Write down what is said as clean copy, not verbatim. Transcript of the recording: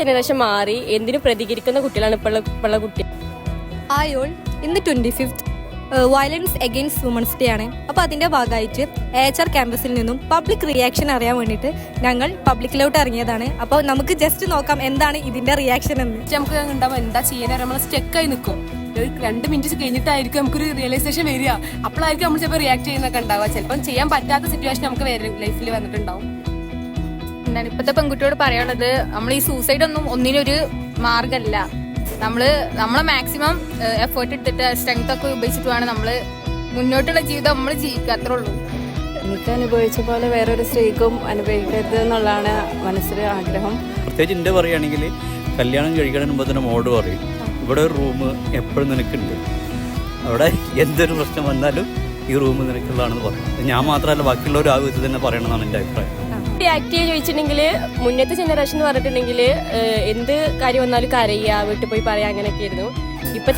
Generation മാറി എന്തിനു പ്രതികരിക്കുന്ന കുട്ടികളാണ് ഇപ്പോഴുള്ള കുട്ടി. ആയോൾ ഇന്ന് 25th violence against women's day ആണ്. അപ്പോൾ അതിൻ്റെ ഭാഗമായിട്ട് AHR ക്യാമ്പസിൽ നിന്നും പബ്ലിക് റിയാക്ഷൻ അറിയാൻ വേണ്ടിയിട്ട് ഞങ്ങൾ പബ്ലിക്കിലോട്ട് ഇറങ്ങിയതാണ്. അപ്പോൾ നമുക്ക് ജസ്റ്റ് നോക്കാം എന്താണ് ഇതിൻ്റെ റിയാക്ഷൻ എന്ന്. നമുക്ക് ഉണ്ടാവും എന്താ ചെയ്യാൻ നമ്മൾ സ്റ്റെക്കായി നിൽക്കും. ഒരു 2 മിനിറ്റ് കഴിഞ്ഞിട്ടായിരിക്കും നമുക്കൊരു റിയലൈസേഷൻ വരിക. അപ്പോഴായിരിക്കും നമ്മൾ ചിലപ്പോൾ റിയാക്ട് ചെയ്യുന്നൊക്കെ ഉണ്ടാവുക. ചിലപ്പം ചെയ്യാൻ പറ്റാത്ത സിറ്റുവേഷൻ നമുക്ക് ലൈഫിൽ വന്നിട്ടുണ്ടാവും. എന്താണ് ഇപ്പോഴത്തെ പെൺകുട്ടിയോട് പറയാനുള്ളത്, നമ്മൾ ഈ സൂസൈഡ് ഒന്നിനൊരു മാർഗമല്ല. നമ്മളെ മാക്സിമം എഫേർട്ട് എടുത്തിട്ട് സ്ട്രെങ്ത് ഒക്കെ ഉപയോഗിച്ചിട്ട് വേണം നമ്മൾ മുന്നോട്ടുള്ള ജീവിതം നമ്മൾ ജീവിക്കുക. അത്രേ ഉള്ളൂ. എനിക്ക് അനുഭവിച്ച പോലെ വേറൊരു സ്ത്രീക്കും അനുഭവിക്കരുത് എന്നുള്ളതാണ് മനസ്സിൽ ആഗ്രഹം. പ്രത്യേകിച്ച് എൻ്റെ പറയുകയാണെങ്കിൽ കല്യാണം കഴിക്കണതിന് മുമ്പ് തന്നെ മോഡ് പറയും, ഇവിടെ ഒരു റൂം എപ്പോഴും നിനക്കുണ്ട്, അവിടെ എന്തൊരു പ്രശ്നം വന്നാലും ഈ റൂം നിനക്കുള്ളതാണെന്ന് പറയും. ഞാൻ മാത്രമല്ല ബാക്കിയുള്ളവരും ആ വിധത്തിൽ തന്നെ പറയണമെന്നാണ് എൻ്റെ അഭിപ്രായം. റിയാക്ട് ചെയ്യാൻ ചോദിച്ചിട്ടുണ്ടെങ്കിൽ മുന്നത്തെ ജനറേഷൻ എന്ന് പറഞ്ഞിട്ടുണ്ടെങ്കിൽ എന്ത് കാര്യം വന്നാലും കരയുക, വീട്ടിൽ പോയി പറയുക, അങ്ങനെയൊക്കെ ആയിരുന്നു. ഇപ്പോഴത്തെ